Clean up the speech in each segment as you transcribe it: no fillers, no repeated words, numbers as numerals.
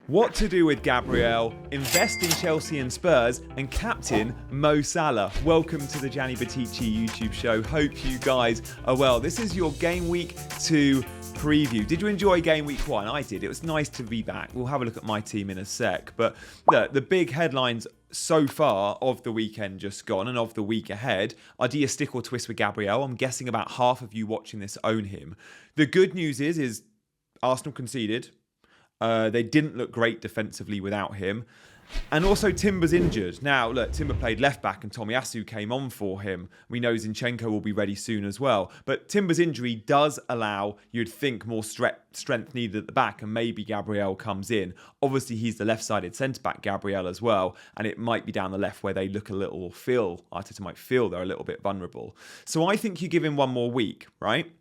What to do with Gabriel, invest in Chelsea and Spurs, and captain Mo Salah. Welcome to the Gianni YouTube show. Hope you guys are well. This is your Game Week 2 preview. Did you enjoy Game Week 1? I did. It was nice to be back. We'll have a look at my team in a sec. But the big headlines so far of the weekend just gone and of the week ahead are, do you stick or twist with Gabriel? I'm guessing about half of you watching this own him. The good news is Arsenal conceded. They didn't look great defensively without him. And also Timber's injured. Now, look, Timber played left back and Tomiyasu came on for him. We know Zinchenko will be ready soon as well. But Timber's injury does allow, you'd think, more strength needed at the back, and maybe Gabriel comes in. Obviously, he's the left-sided centre-back, Gabriel, as well. And it might be down the left where they look a little, Arteta might feel they're a little bit vulnerable. So I think you give him one more week, right?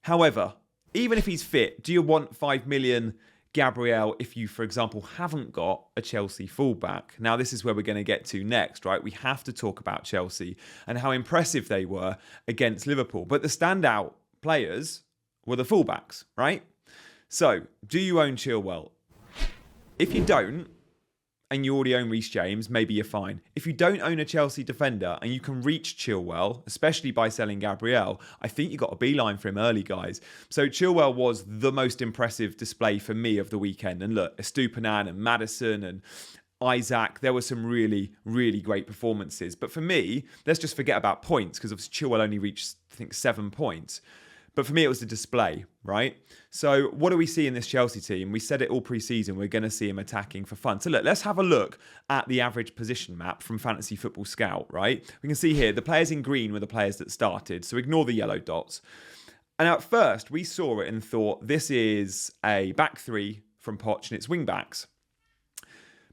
However, even if he's fit, do you want 5 million Gabriel if you, for example, haven't got a Chelsea fullback? Now, this is where we're going to get to next, right? We have to talk about Chelsea and how impressive they were against Liverpool. But the standout players were the fullbacks, right? So, do you own Chilwell? If you don't, and you already own Reece James, maybe you're fine. If you don't own a Chelsea defender and you can reach Chilwell, especially by selling Gabriel, I think you got a beeline for him early, guys. So Chilwell was the most impressive display for me of the weekend. And look, Estupinan and Maddison and Isaac, there were some really, really great performances. But for me, let's just forget about points, because Chilwell only reached, I think, 7 points. But for me, it was the display, right? So what do we see in this Chelsea team? We said it all pre-season. We're going to see him attacking for fun. So look, let's have a look at the average position map from Fantasy Football Scout, right? We can see here, the players in green were the players that started. So ignore the yellow dots. And at first, we saw it and thought, this is a back three from Poch and it's wing backs.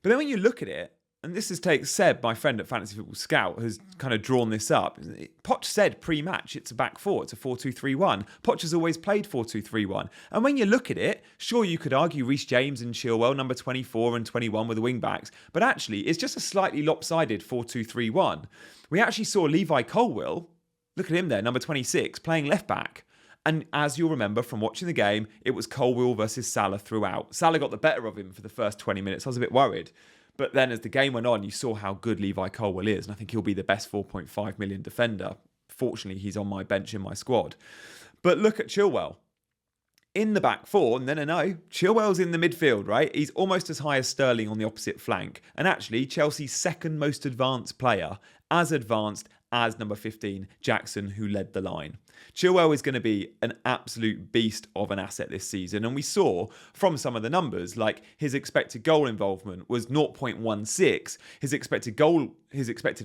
But then when you look at it, and this is Seb, my friend at Fantasy Football Scout, has kind of drawn this up. Poch said pre-match it's a back four, it's a 4-2-3-1. Poch has always played 4-2-3-1. And when you look at it, sure, you could argue Reece James and Chilwell, number 24 and 21 were the wing-backs, but actually it's just a slightly lopsided 4-2-3-1. We actually saw Levi Colwill, look at him there, number 26, playing left-back. And as you'll remember from watching the game, it was Colwill versus Salah throughout. Salah got the better of him for the first 20 minutes. I was a bit worried. But then as the game went on, you saw how good Levi Colwill is. And I think he'll be the best 4.5 million defender. Fortunately, he's on my bench in my squad. But look at Chilwell. In the back four, no. Chilwell's in the midfield, right? He's almost as high as Sterling on the opposite flank. And actually, Chelsea's second most advanced player, as advanced as number 15, Jackson, who led the line. Chilwell is going to be an absolute beast of an asset this season. And we saw from some of the numbers, like his expected goal involvement was 0.16. His expected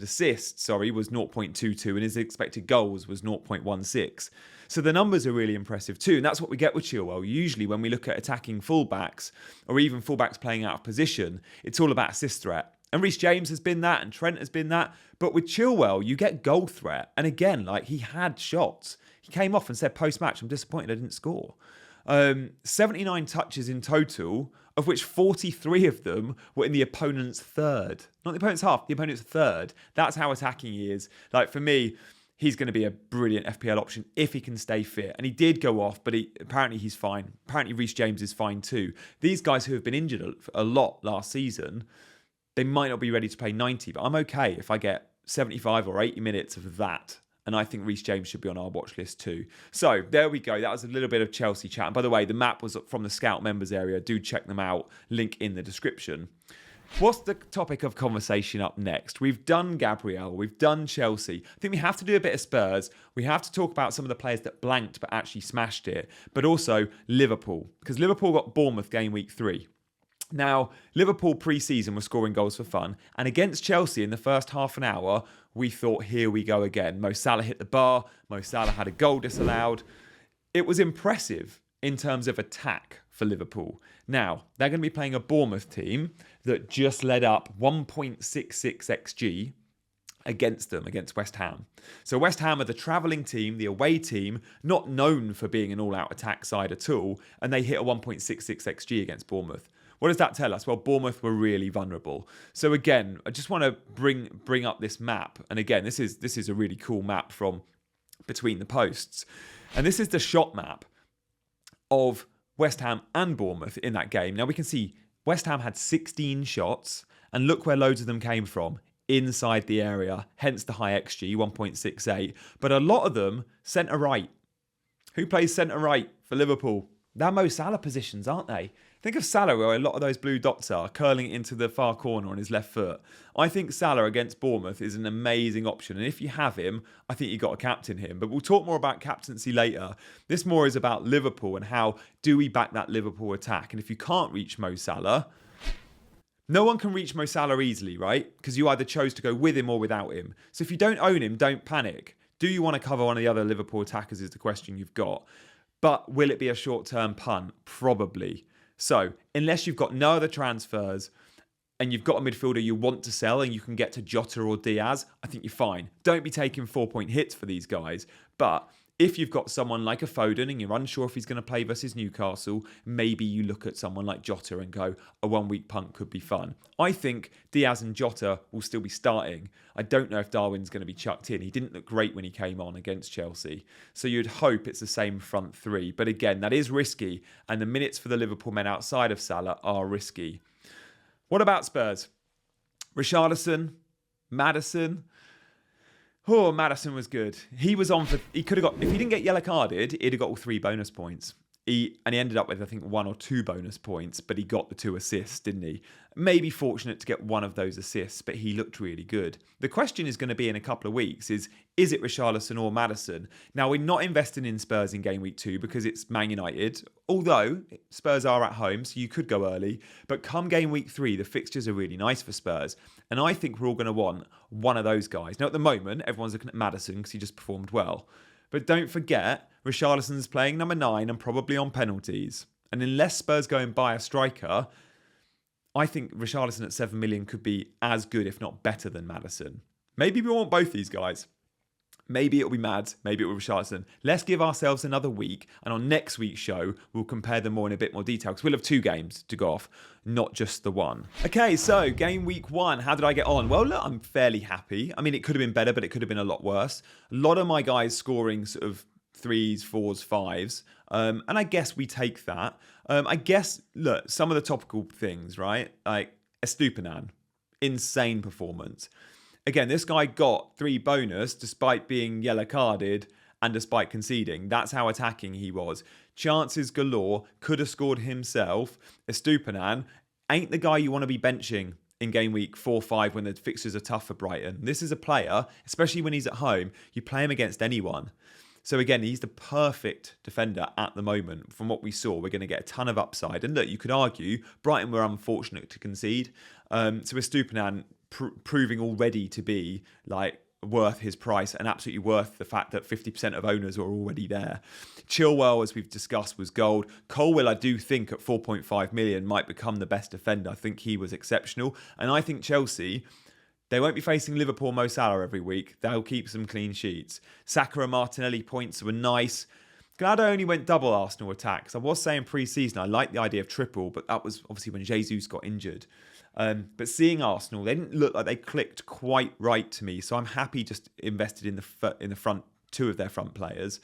assists, was 0.22. And his expected goals was 0.16. So the numbers are really impressive too. And that's what we get with Chilwell. Usually when we look at attacking fullbacks or even fullbacks playing out of position, it's all about assist threat. And Reece James has been that and Trent has been that. But with Chilwell, you get goal threat. And again, like he had shots. He came off and said post-match, I'm disappointed I didn't score. 79 touches in total, of which 43 of them were in the opponent's third. Not the opponent's half, the opponent's third. That's how attacking he is. Like for me, he's going to be a brilliant FPL option if he can stay fit. And he did go off, but apparently he's fine. Apparently Reece James is fine too. These guys who have been injured a lot last season, they might not be ready to play 90, but I'm okay if I get 75 or 80 minutes of that. And I think Reece James should be on our watch list too. So there we go. That was a little bit of Chelsea chat. And by the way, the map was from the Scout members area. Do check them out. Link in the description. What's the topic of conversation up next? We've done Gabriel. We've done Chelsea. I think we have to do a bit of Spurs. We have to talk about some of the players that blanked but actually smashed it. But also Liverpool. Because Liverpool got Bournemouth game week 3. Now, Liverpool pre-season was scoring goals for fun. And against Chelsea in the first half an hour, we thought, here we go again. Mo Salah hit the bar. Mo Salah had a goal disallowed. It was impressive in terms of attack for Liverpool. Now, they're going to be playing a Bournemouth team that just led up 1.66 XG against them, against West Ham. So West Ham are the travelling team, the away team, not known for being an all-out attack side at all. And they hit a 1.66 XG against Bournemouth. What does that tell us? Well, Bournemouth were really vulnerable. So again, I just want to bring up this map. And again, this is a really cool map from between the posts. And this is the shot map of West Ham and Bournemouth in that game. Now we can see West Ham had 16 shots, and look where loads of them came from. Inside the area, hence the high XG, 1.68. But a lot of them centre-right. Who plays centre-right for Liverpool? They're Mo Salah positions, aren't they? Think of Salah, where a lot of those blue dots are, curling it into the far corner on his left foot. I think Salah against Bournemouth is an amazing option. And if you have him, I think you've got to captain him. But we'll talk more about captaincy later. This more is about Liverpool and how do we back that Liverpool attack. And if you can't reach Mo Salah, no one can reach Mo Salah easily, right? Because you either chose to go with him or without him. So if you don't own him, don't panic. Do you want to cover one of the other Liverpool attackers is the question you've got. But will it be a short-term punt? Probably. So unless you've got no other transfers and you've got a midfielder you want to sell and you can get to Jota or Diaz, I think you're fine. Don't be taking 4-point hits for these guys. But if you've got someone like a Foden and you're unsure if he's going to play versus Newcastle, maybe you look at someone like Jota and go, a one-week punt could be fun. I think Diaz and Jota will still be starting. I don't know if Darwin's going to be chucked in. He didn't look great when he came on against Chelsea. So you'd hope it's the same front three. But again, that is risky. And the minutes for the Liverpool men outside of Salah are risky. What about Spurs? Richarlison? Maddison? Oh, Maddison was good. He was on for... He could have got... If he didn't get yellow carded, he'd have got all 3 bonus points. He ended up with, I think, 1 or 2 bonus points, but he got the 2 assists, didn't he? Maybe fortunate to get one of those assists, but he looked really good. The question is going to be in a couple of weeks is it Richarlison or Maddison? Now, we're not investing in Spurs in Game Week 2 because it's Man United, although Spurs are at home, so you could go early. But come Game Week 3, the fixtures are really nice for Spurs. And I think we're all going to want one of those guys. Now, at the moment, everyone's looking at Maddison because he just performed well. But don't forget, Richarlison's playing number 9 and probably on penalties. And unless Spurs go and buy a striker, I think Richarlison at 7 million could be as good, if not better than Maddison. Maybe we want both these guys. Maybe it'll be Mads, maybe it'll be Richarlison. Let's give ourselves another week, and on next week's show, we'll compare them more in a bit more detail, because we'll have 2 games to go off, not just the one. Okay, so game week 1, how did I get on? Well, look, I'm fairly happy. I mean, it could have been better, but it could have been a lot worse. A lot of my guys scoring sort of 3s, 4s, 5s, and I guess we take that. I guess, look, some of the topical things, right? Like Estupinan, insane performance. Again, this guy got 3 bonus despite being yellow carded and despite conceding. That's how attacking he was. Chances galore, could have scored himself. Estupinan ain't the guy you want to be benching in game week 4-5 when the fixtures are tough for Brighton. This is a player, especially when he's at home, you play him against anyone. So again, he's the perfect defender at the moment. From what we saw, we're going to get a ton of upside. And look, you could argue Brighton were unfortunate to concede. So Estupinan proving already to be like worth his price and absolutely worth the fact that 50% of owners are already there. Chilwell, as we've discussed, was gold. Colwill, I do think at 4.5 million might become the best defender. I think he was exceptional. And I think Chelsea, they won't be facing Liverpool Mo Salah every week. They'll keep some clean sheets. Saka and Martinelli points were nice. Glad I only went double Arsenal attacks. I was saying pre-season I liked the idea of triple, but that was obviously when Jesus got injured. But seeing Arsenal, they didn't look like they clicked quite right to me. So I'm happy just invested in the front 2 of their front players.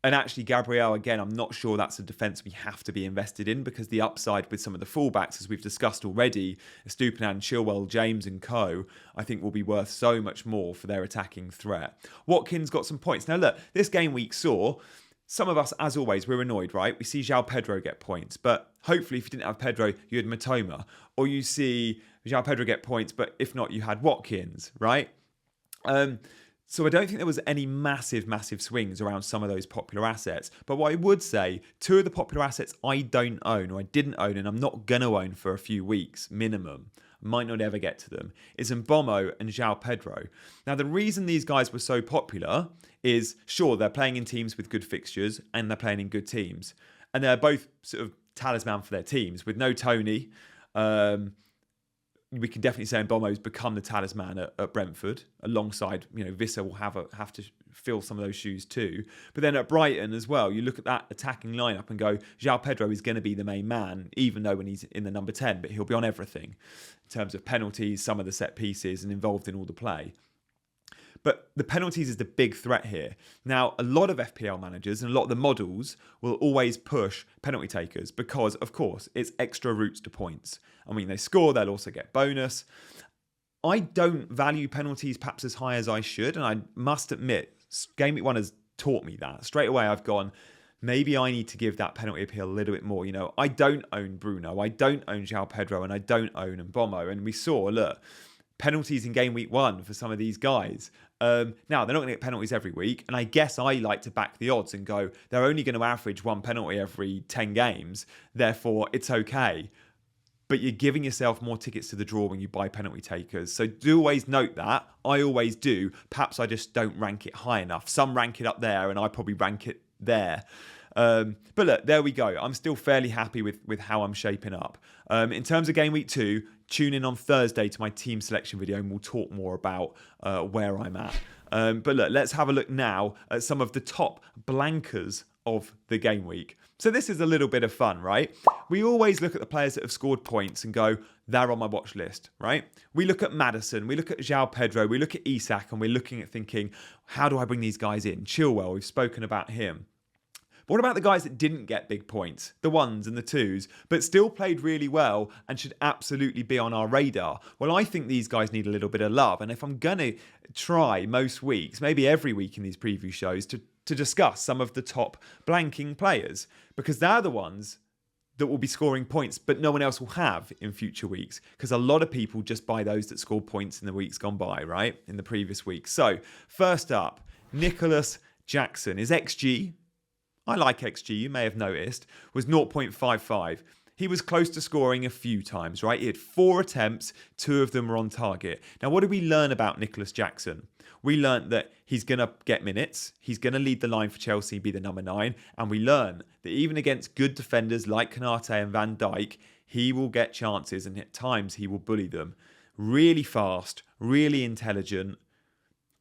And actually, Gabriel, again, I'm not sure that's a defence we have to be invested in because the upside with some of the fullbacks, as we've discussed already, Estupinan, Chilwell, James and co, I think will be worth so much more for their attacking threat. Watkins got some points. Now look, this game week saw some of us, as always, we're annoyed, right? We see João Pedro get points, but hopefully if you didn't have Pedro, you had Matoma. Or you see João Pedro get points, but if not, you had Watkins, right? So I don't think there was any massive swings around some of those popular assets. But what I would say, 2 of the popular assets I don't own, or I didn't own, and I'm not going to own for a few weeks, minimum, might not ever get to them, is Mbomo and João Pedro. Now, the reason these guys were so popular is, sure, they're playing in teams with good fixtures and they're playing in good teams. And they're both sort of talisman for their teams. With no Tony, we can definitely say Mbomo's become the talisman at Brentford, alongside, Vissa will have to fill some of those shoes too. But then at Brighton as well, you look at that attacking lineup and go, João Pedro is going to be the main man, even though when he's in the number 10, but he'll be on everything in terms of penalties, some of the set pieces, and involved in all the play. But the penalties is the big threat here. Now, a lot of FPL managers and a lot of the models will always push penalty takers because, of course, it's extra routes to points. I mean, they score, they'll also get bonus. I don't value penalties perhaps as high as I should, and I must admit, Gameweek 1 has taught me that. Straight away, I've gone, maybe I need to give that penalty appeal a little bit more. You know, I don't own Bruno, I don't own João Pedro, and I don't own Mbomo. And we saw, look, penalties in Gameweek 1 for some of these guys. Now, they're not going to get penalties every week, and I guess I like to back the odds and go, they're only going to average one penalty every 10 games, therefore it's okay. But you're giving yourself more tickets to the draw when you buy penalty takers. So do always note that. I always do. Perhaps I just don't rank it high enough. Some rank it up there, and I probably rank it there. But look, there we go. I'm still fairly happy with how I'm shaping up. In terms of Game Week 2, tune in on Thursday to my team selection video and we'll talk more about where I'm at. But look, let's have a look now at some of the top blankers of the game week. So this is a little bit of fun, right? We always look at the players that have scored points and go, they're on my watch list, right? We look at Maddison, we look at João Pedro, we look at Isak, and we're looking at thinking, how do I bring these guys in? Chilwell, we've spoken about him. But what about the guys that didn't get big points, the ones and the twos, but still played really well and should absolutely be on our radar? Well, I think these guys need a little bit of love. And if I'm going to try most weeks, maybe every week in these preview shows, to discuss some of the top blanking players, because they're the ones that will be scoring points, but no one else will have in future weeks, because a lot of people just buy those that scored points in the weeks gone by, right? In the previous week. So first up, Nicholas Jackson. His XG, I like XG, you may have noticed, was 0.55. He was close to scoring a few times, right? He had 4 attempts, 2 of them were on target. Now, what did we learn about Nicholas Jackson? We learned that he's going to get minutes, he's going to lead the line for Chelsea, be the number 9, and we learn that even against good defenders like Konate and Van Dijk, he will get chances and at times he will bully them. Really fast, really intelligent,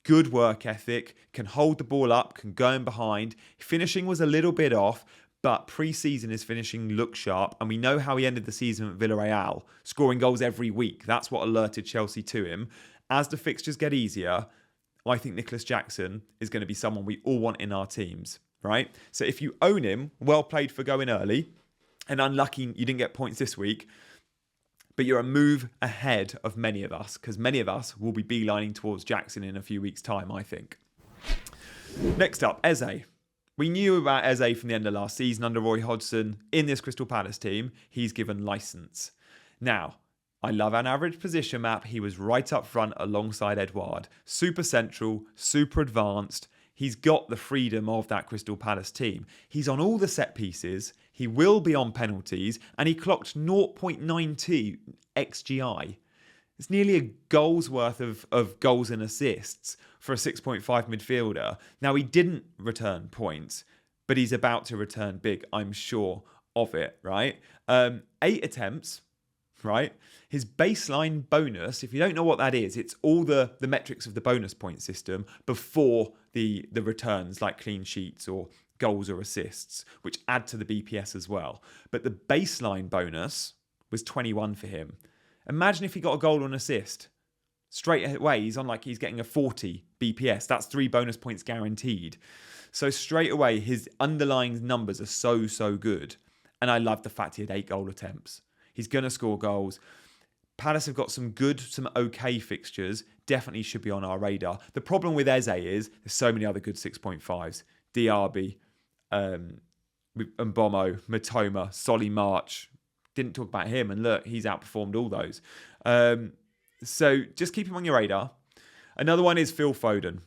good work ethic, can hold the ball up, can go in behind. Finishing was a little bit off, but pre-season his finishing looked sharp, and we know how he ended the season at Villarreal, scoring goals every week. That's what alerted Chelsea to him. As the fixtures get easier, I think Nicholas Jackson is going to be someone we all want in our teams, right? So if you own him, well played for going early, and unlucky you didn't get points this week, but you're a move ahead of many of us, because many of us will be beelining towards Jackson in a few weeks' time, I think. Next up, Eze. We knew about Eze from the end of last season under Roy Hodgson. In this Crystal Palace team, he's given licence. Now, I love an average position map. He was right up front alongside Edouard. Super central, super advanced. He's got the freedom of that Crystal Palace team. He's on all the set pieces. He will be on penalties. And he clocked 0.92 XGI. It's nearly a goal's worth of goals and assists for a 6.5 midfielder. Now, he didn't return points, but he's about to return big, I'm sure of it, right? 8 attempts, right? His baseline bonus, if you don't know what that is, it's all the metrics of the bonus point system before the returns, like clean sheets or goals or assists, which add to the BPS as well. But the baseline bonus was 21 for him. Imagine if he got a goal or an assist. Straight away, he's getting a 40 BPS. That's 3 bonus points guaranteed. So straight away, his underlying numbers are so good. And I love the fact he had 8 goal attempts. He's going to score goals. Palace have got some okay fixtures. Definitely should be on our radar. The problem with Eze is there's so many other good 6.5s. Diaby, Mbomo, Matoma, Solly March. Didn't talk about him, and look, he's outperformed all those. So just keep him on your radar. Another one is Phil Foden.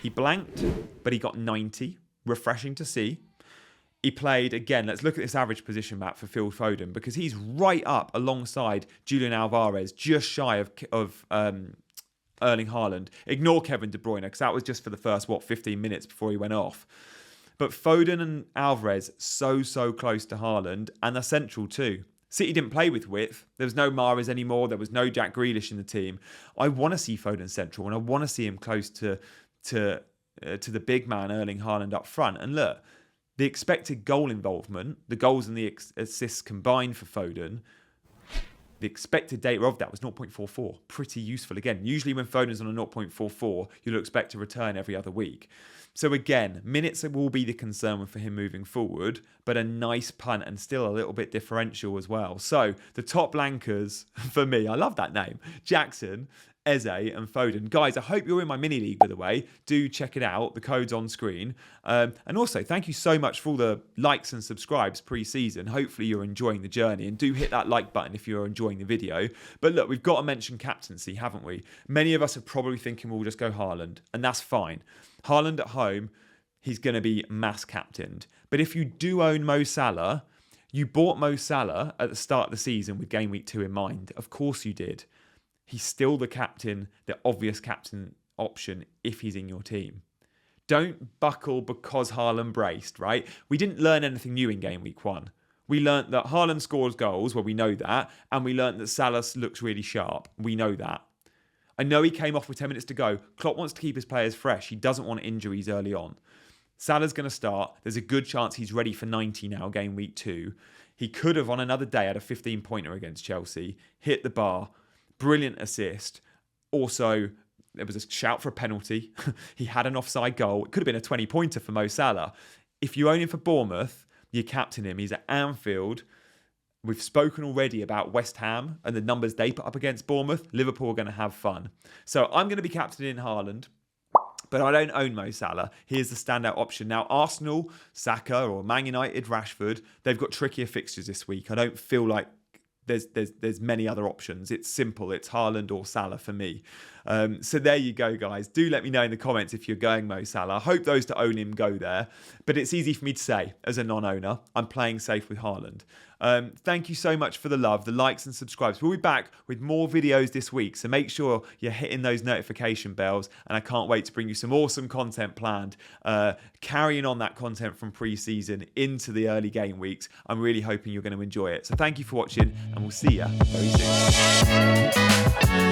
He blanked, but he got 90. Refreshing to see. He played, again, let's look at this average position map for Phil Foden, because he's right up alongside Julian Alvarez, just shy of Erling Haaland. Ignore Kevin De Bruyne, because that was just for the first, 15 minutes before he went off. But Foden and Alvarez, so close to Haaland, and they're central too. City didn't play with width. There was no Mahrez anymore. There was no Jack Grealish in the team. I want to see Foden central, and I want to see him close to the big man, Erling Haaland, up front. And look, the expected goal involvement, the goals and the assists combined for Foden, the expected data of that was 0.44. Pretty useful again. Usually when Foden's on a 0.44, you'll expect a return every other week. So again, minutes will be the concern for him moving forward, but a nice punt and still a little bit differential as well. So the top blankers for me, I love that name, Jackson, Eze and Foden. Guys, I hope you're in my mini league, by the way. Do check it out. The code's on screen. And also, thank you so much for all the likes and subscribes pre-season. Hopefully you're enjoying the journey, and do hit that like button if you're enjoying the video. But look, we've got to mention captaincy, haven't we? Many of us are probably thinking we'll just go Haaland, and that's fine. Haaland at home, he's going to be mass captained. But if you do own Mo Salah, you bought Mo Salah at the start of the season with Game Week 2 in mind. Of course you did. He's still the captain, the obvious captain option if he's in your team. Don't buckle because Haaland braced, right? We didn't learn anything new in Game Week 1. We learnt that Haaland scores goals, well, we know that. And we learnt that Salah looks really sharp. We know that. I know he came off with 10 minutes to go. Klopp wants to keep his players fresh. He doesn't want injuries early on. Salah's going to start. There's a good chance he's ready for 90 now, Game Week 2. He could have, on another day, had a 15-pointer against Chelsea, hit the bar. Brilliant assist. Also, there was a shout for a penalty. He had an offside goal. It could have been a 20-pointer for Mo Salah. If you own him for Bournemouth, you captain him. He's at Anfield. We've spoken already about West Ham and the numbers they put up against Bournemouth. Liverpool are going to have fun. So I'm going to be captaining Haaland, but I don't own Mo Salah. Here's the standout option. Now, Arsenal, Saka, or Man United, Rashford, they've got trickier fixtures this week. I don't feel like there's many other options. It's simple. It's Haaland or Salah for me. So there you go, guys. Do let me know in the comments if you're going Mo Salah. I hope those that own him go there. But it's easy for me to say as a non-owner. I'm playing safe with Haaland. Thank you so much for the love, the likes and subscribes. We'll be back with more videos this week, so make sure you're hitting those notification bells, and I can't wait to bring you some awesome content planned, carrying on that content from pre-season into the early game weeks. I'm really hoping you're going to enjoy it. So thank you for watching, and we'll see you very soon.